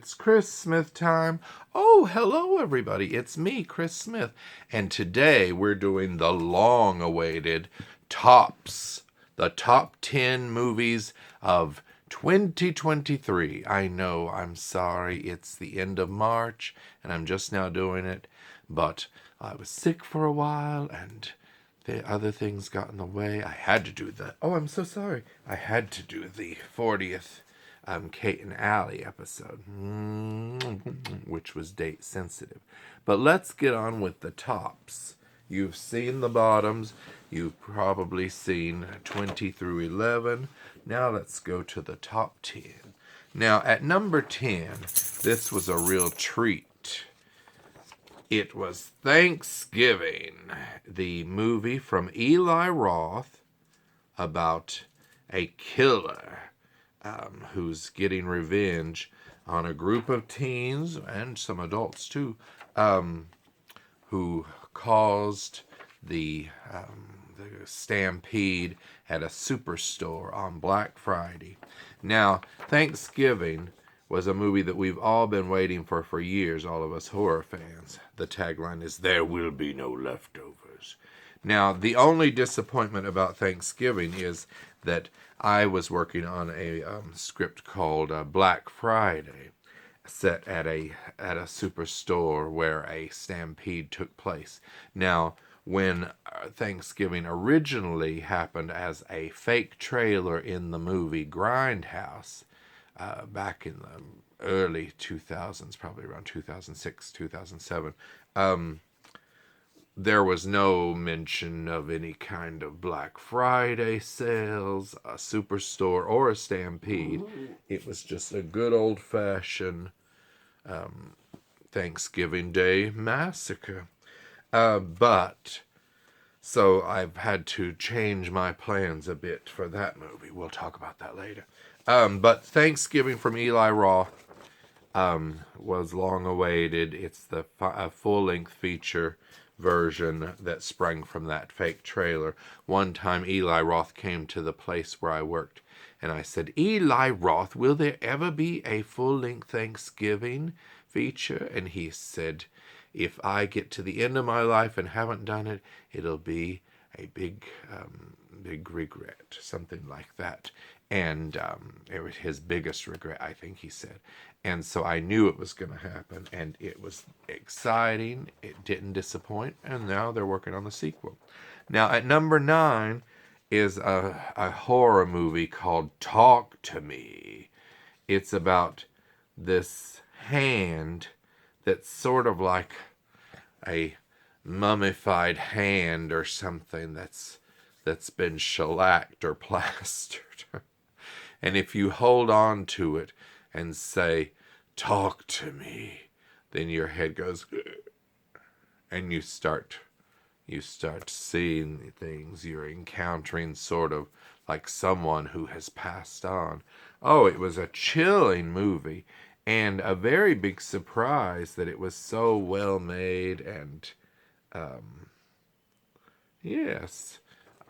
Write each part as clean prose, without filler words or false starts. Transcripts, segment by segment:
It's Chris Smith time. Oh, hello, everybody. It's me, Chris Smith. And today we're doing the long awaited tops, the top 10 movies of 2023. I know, I'm sorry, it's the end of March and I'm just now doing it, but I was sick for a while and the other things got in the way. I had to do the, oh, I'm so sorry. I had to do the 40th Kate and Allie episode, which was date sensitive. But let's get on with the tops. You've seen the bottoms. You've probably seen 20 through 11. Now let's go to the top 10. Now at number 10, this was a real treat. It was Thanksgiving, the movie from Eli Roth about a killer who's getting revenge on a group of teens and some adults too, who caused the stampede at a superstore on Black Friday. Now, Thanksgiving was a movie that we've all been waiting for years, all of us horror fans. The tagline is, "There will be no leftovers." Now, the only disappointment about Thanksgiving is that I was working on a script called Black Friday, set at a superstore where a stampede took place. Now, when Thanksgiving originally happened as a fake trailer in the movie Grindhouse, back in the early 2000s, probably around 2006, 2007, there was no mention of any kind of Black Friday sales, a superstore, or a stampede. It was just a good old-fashioned Thanksgiving Day massacre. So I've had to change my plans a bit for that movie. We'll talk about that later. But Thanksgiving from Eli Roth was long awaited. It's the full-length feature version that sprang from that fake trailer. One time Eli Roth came to the place where I worked and I said, "Eli Roth, will there ever be a full-length Thanksgiving feature?" And he said, "If I get to the end of my life and haven't done it, it'll be a big regret," something like that. And it was his biggest regret, I think he said. And so I knew it was going to happen, and it was exciting. It didn't disappoint, and now they're working on the sequel. Now, at number 9 is a horror movie called Talk to Me. It's about this hand that's sort of like a mummified hand or something that's been shellacked or plastered. And if you hold on to it and say, "Talk to me," then your head goes, and you start seeing things. You're encountering sort of like someone who has passed on. Oh, it was a chilling movie, and a very big surprise that it was so well made, and yes,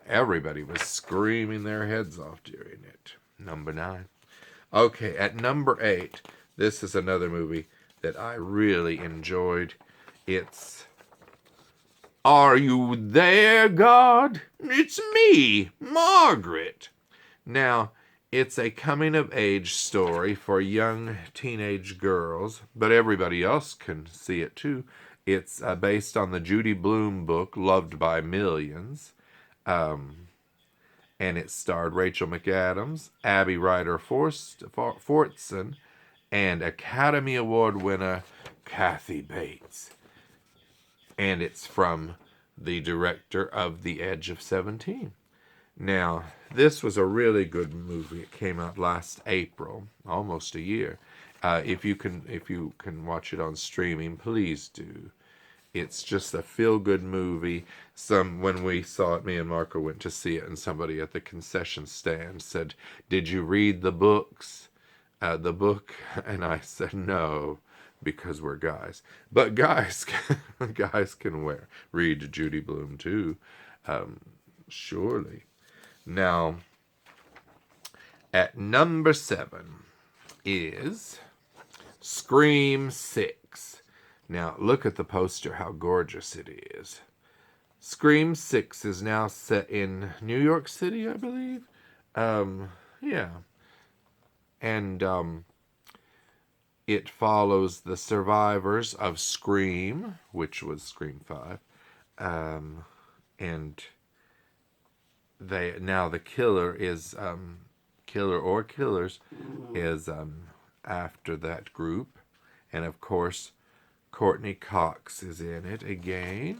everybody was screaming their heads off during it. Number 9. Okay, at number 8, this is another movie that I really enjoyed. It's Are You There, God? It's me, Margaret. Now, it's a coming-of-age story for young teenage girls, but everybody else can see it too. It's based on the Judy Blume book, Loved by Millions. And it starred Rachel McAdams, Abby Ryder Fortson, and Academy Award winner Kathy Bates. And it's from the director of The Edge of 17. Now, this was a really good movie. It came out last April, almost a year. If you can watch it on streaming, please do. It's just a feel-good movie. When we saw it, me and Marco went to see it, and somebody at the concession stand said, "Did you read the books? The book?" And I said, "No, because we're guys." But guys can read Judy Blume too, surely. Now, at number 7 is Scream 6. Now, look at the poster, how gorgeous it is. Scream 6 is now set in New York City, I believe. Yeah. And it follows the survivors of Scream, which was Scream 5. And the killer is killer or killers is after that group. And of course, Courtney Cox is in it again.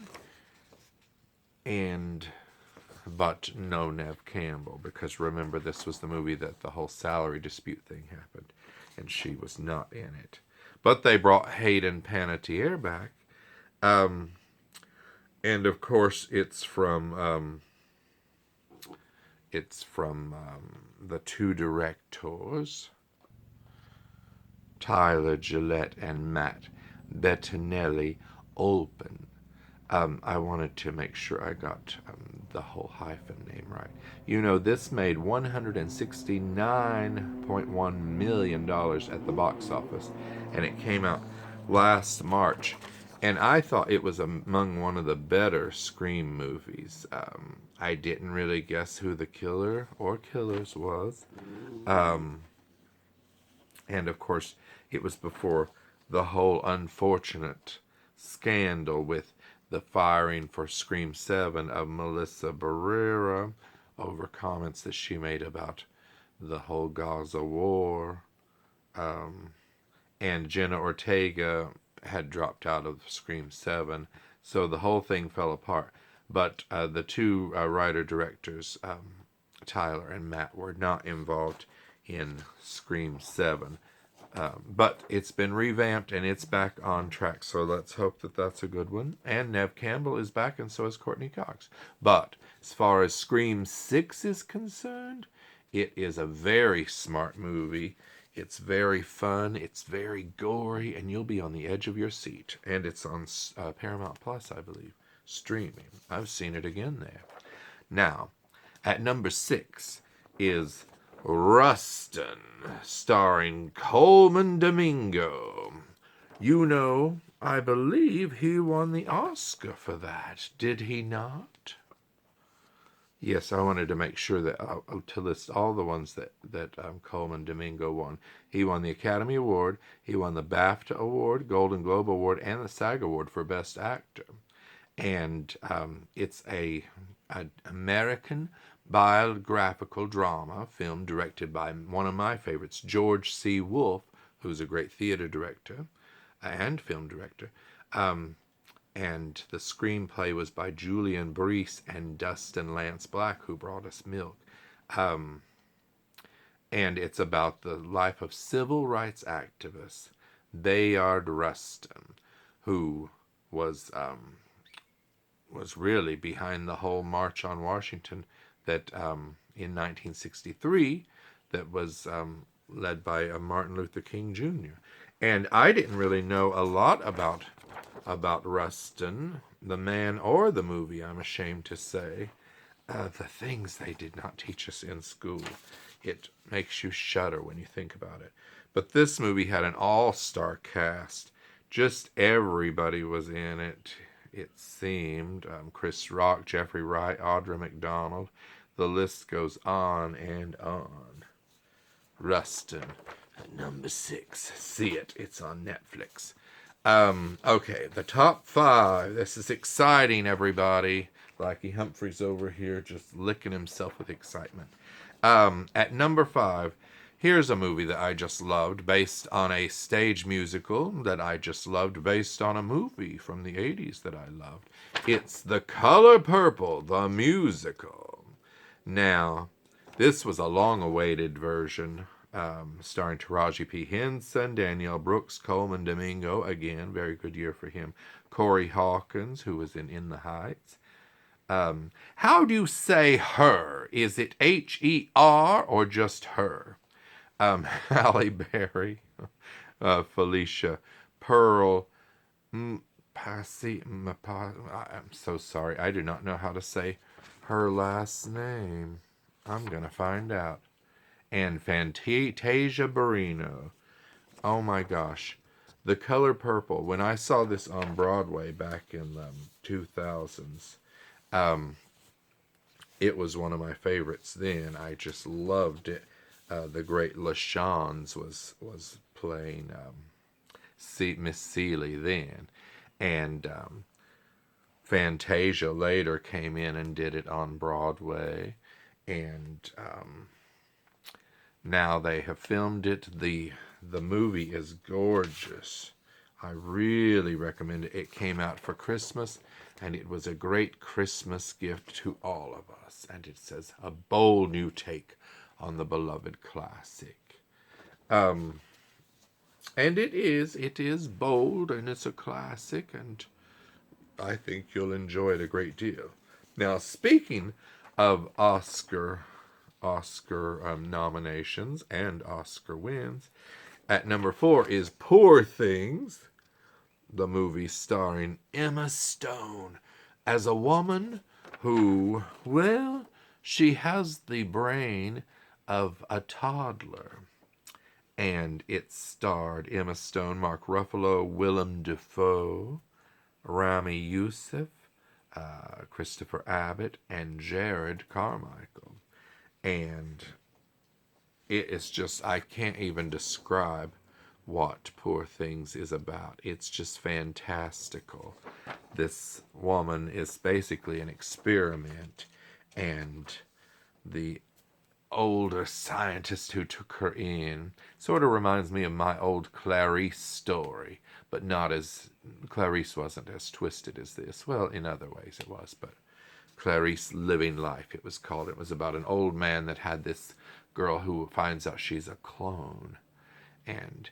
But no Nev Campbell, because remember, this was the movie that the whole salary dispute thing happened, and she was not in it. But they brought Hayden Panettiere back, and of course it's from the two directors, Tyler Gillette and Matt Bettinelli-Olpin. I wanted to make sure I got the whole hyphen name right. You know, this made $169.1 million at the box office, and it came out last March. And I thought it was among one of the better Scream movies. I didn't really guess who the killer or killers was. And of course, it was before the whole unfortunate scandal with the firing for Scream 7 of Melissa Barrera over comments that she made about the whole Gaza war. And Jenna Ortega had dropped out of Scream 7, so the whole thing fell apart. But the two writer-directors, Tyler and Matt, were not involved in Scream 7. But it's been revamped and it's back on track, so let's hope that that's a good one. And Nev Campbell is back, and so is Courtney Cox. But as far as Scream 6 is concerned, it is a very smart movie. It's very fun, it's very gory, and you'll be on the edge of your seat. And it's on Paramount Plus, I believe, streaming. I've seen it again there. Now, at number 6 is Rustin, starring Colman Domingo. You know, I believe he won the Oscar for that, did he not? Yes, I wanted to make sure that to list all the ones that Colman Domingo won. He won the Academy Award, he won the BAFTA Award, Golden Globe Award, and the SAG Award for Best Actor. And it's an American biographical drama film directed by one of my favorites, George C. Wolfe, who's a great theater director and film director. And the screenplay was by Julian Breese and Dustin Lance Black, who brought us Milk. And it's about the life of civil rights activist Bayard Rustin, who was really behind the whole March on Washington that in 1963 that was led by Martin Luther King Jr. And I didn't really know a lot about Rustin, the man or the movie, I'm ashamed to say. The things they did not teach us in school. It makes you shudder when you think about it. But this movie had an all-star cast. Just everybody was in it, it seemed. Chris Rock, Jeffrey Wright, Audra McDonald. The list goes on and on. Rustin, at number 6. See it. It's on Netflix. Okay, the top 5. This is exciting, everybody. Blackie Humphreys over here just licking himself with excitement. At number 5, here's a movie that I just loved, based on a stage musical that I just loved, based on a movie from the 80s that I loved. It's The Color Purple, the musical. Now, this was a long-awaited version, starring Taraji P. Henson, Danielle Brooks, Colman Domingo, again, very good year for him, Corey Hawkins, who was in The Heights. How do you say her? Is it H-E-R or just her? Halle Berry, Felicia Pearl, I'm so sorry, I do not know how to say her last name. I'm gonna find out. And Fantasia Barrino. Oh my gosh. The Color Purple. When I saw this on Broadway back in the 2000s, it was one of my favorites then. I just loved it. The great LaChanze was playing Miss Seeley then, and Fantasia later came in and did it on Broadway, and now they have filmed it. The movie is gorgeous. I really recommend it. It came out for Christmas, and it was a great Christmas gift to all of us. And it says a bold new take on the beloved classic. And it is bold, and it's a classic, and I think you'll enjoy it a great deal. Now, speaking of Oscar nominations and Oscar wins, at number 4 is Poor Things, the movie starring Emma Stone as a woman who, well, she has the brain of a toddler. And it starred Emma Stone, Mark Ruffalo, Willem Dafoe, Rami Youssef, Christopher Abbott, and Jared Carmichael. And it is just, I can't even describe what Poor Things is about. It's just fantastical. This woman is basically an experiment, and the older scientist who took her in sort of reminds me of my old Clarice story, but not as, Clarice wasn't as twisted as this. Well, in other ways it was, but Clarice Living Life, it was called. It was about an old man that had this girl who finds out she's a clone. And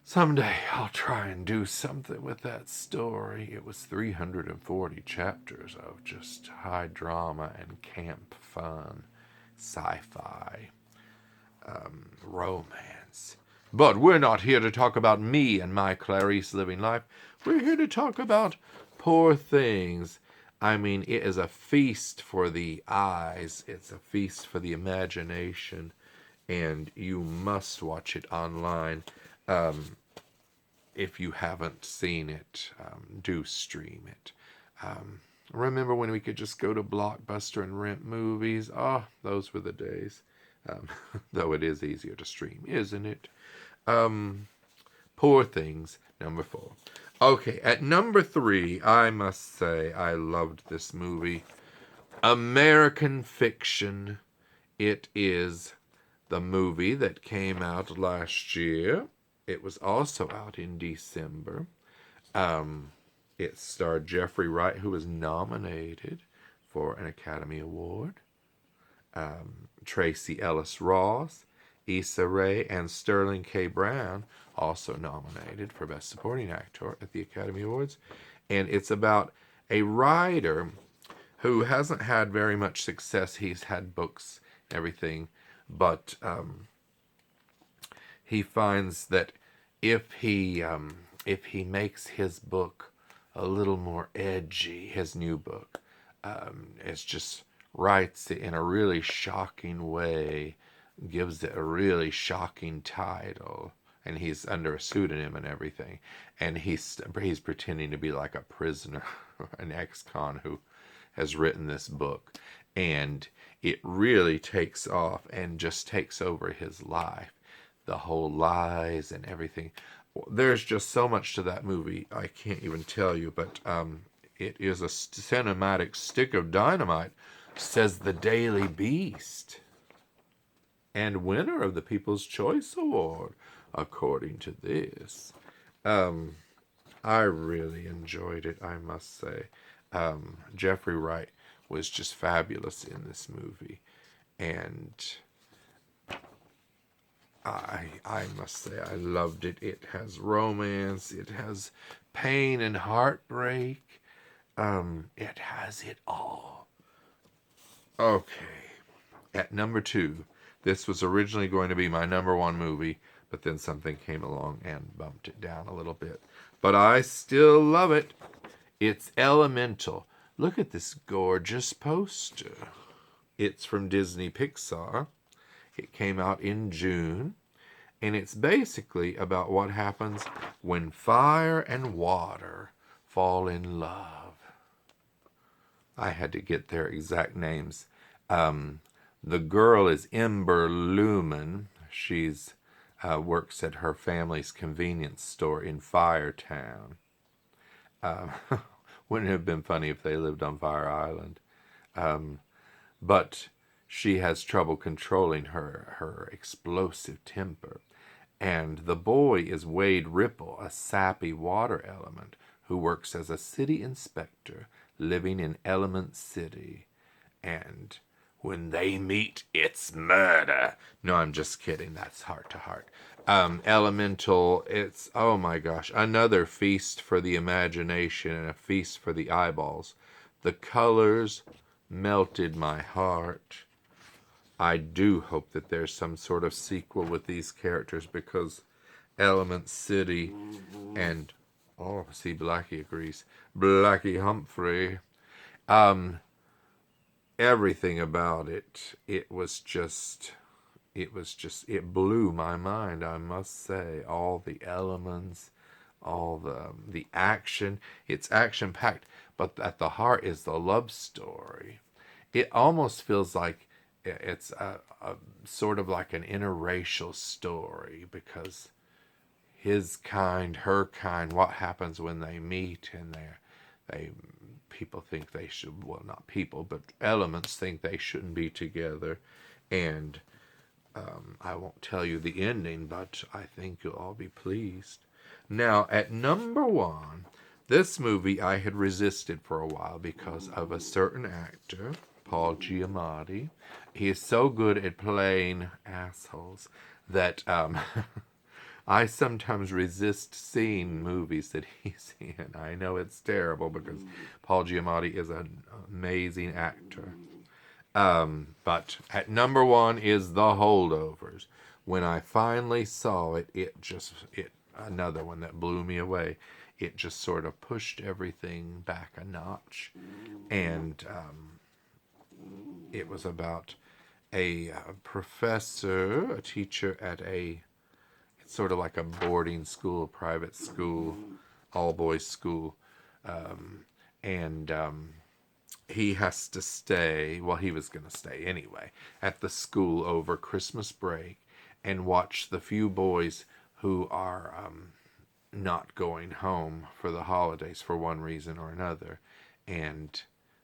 someday I'll try and do something with that story. It was 340 chapters of just high drama and camp fun, sci-fi, romance. But we're not here to talk about me and my Clarice Living Life. We're here to talk about Poor Things. I mean, it is a feast for the eyes. It's a feast for the imagination. And you must watch it online. If you haven't seen it, do stream it. Remember when we could just go to Blockbuster and rent movies? Oh, those were the days. Though it is easier to stream, isn't it? Poor Things, number 4. Okay, at number 3, I must say I loved this movie. American Fiction. It is the movie that came out last year. It was also out in December. It starred Jeffrey Wright, who was nominated for an Academy Award. Tracy Ellis Ross, Issa Rae, and Sterling K. Brown, also nominated for Best Supporting Actor at the Academy Awards. And it's about a writer who hasn't had very much success. He's had books and everything, but he finds that if he makes his book a little more edgy, his new book, it's just writes it in a really shocking way, gives it a really shocking title, and he's under a pseudonym and everything, and he's pretending to be like a prisoner, an ex-con who has written this book, and it really takes off and just takes over his life, the whole lies and everything. There's just so much to that movie, I can't even tell you, but it is a cinematic stick of dynamite, says the Daily Beast, and winner of the People's Choice Award, according to this. I really enjoyed it, I must say. Jeffrey Wright was just fabulous in this movie, and I must say I loved it. It has romance, it has pain and heartbreak, it has it all. Okay, at number 2, this was originally going to be my number 1 movie, but then something came along and bumped it down a little bit. But I still love it. It's Elemental. Look at this gorgeous poster. It's from Disney Pixar. It came out in June, And it's basically about what happens when fire and water fall in love. I had to get their exact names. The girl is Ember Lumen. She's works at her family's convenience store in Firetown. Um, wouldn't it have been funny if they lived on Fire Island? But she has trouble controlling her explosive temper. And the boy is Wade Ripple, a sappy water element who works as a city inspector living in Element City. And when they meet, it's murder. No, I'm just kidding. That's heart to heart. Elemental, it's, oh my gosh, another feast for the imagination and a feast for the eyeballs. The colors melted my heart. I do hope that there's some sort of sequel with these characters because Element City and, oh, see, Blackie agrees. Blackie Humphrey. Everything about it, it blew my mind, I must say. All the elements, all the action. It's action packed, but at the heart is the love story. It almost feels like it's a sort of like an interracial story because his kind, her kind, what happens when they meet and they people think they should, well, not people, but elements think they shouldn't be together. And I won't tell you the ending, but I think you'll all be pleased. Now, at number one, this movie I had resisted for a while because of a certain actor, Paul Giamatti. He is so good at playing assholes that I sometimes resist seeing movies that he's in. I know it's terrible because Paul Giamatti is an amazing actor. But at number one is The Holdovers. When I finally saw it, another one that blew me away. It just sort of pushed everything back a notch. And it was about a professor, a teacher at it's sort of like a boarding school, private school, all boys school. And he has to stay, well, he was going to stay anyway, at the school over Christmas break and watch the few boys who are not going home for the holidays for one reason or another. And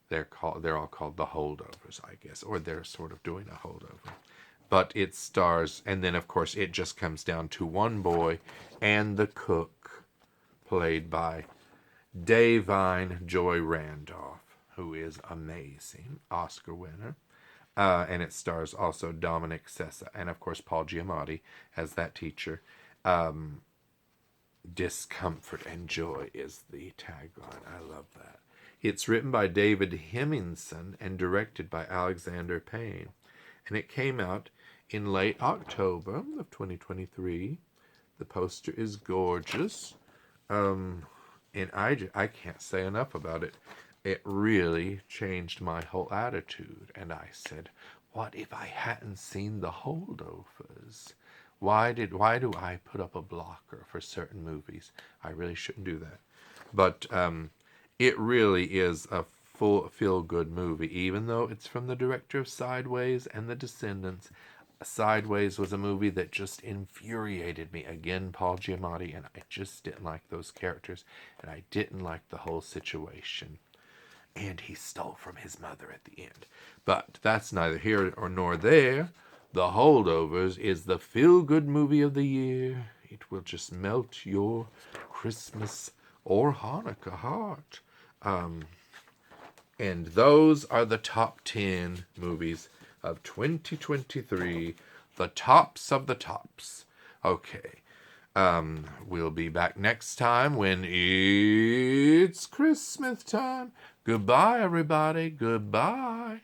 they're all called the holdovers, I guess, or they're sort of doing a holdover. But it stars, and then of course it just comes down to one boy and the cook, played by Da'Vine Joy Randolph, who is amazing, Oscar winner. And it stars also Dominic Sessa, and of course Paul Giamatti as that teacher. Discomfort and joy is the tagline. I love that. It's written by David Hemmingson and directed by Alexander Payne. And it came out in late October of 2023. The poster is gorgeous. And I can't say enough about it. It really changed my whole attitude. And I said, what if I hadn't seen The Holdovers? Why do I put up a blocker for certain movies? I really shouldn't do that. But it really is a full feel-good movie, even though it's from the director of Sideways and The Descendants. Sideways was a movie that just infuriated me. Again, Paul Giamatti, and I just didn't like those characters, and I didn't like the whole situation. And he stole from his mother at the end. But that's neither here nor there. The Holdovers is the feel-good movie of the year. It will just melt your Christmas or Hanukkah heart. And those are the top 10 movies of 2023. The tops of the tops. Okay. We'll be back next time when it's Christmas time. Goodbye, everybody. Goodbye.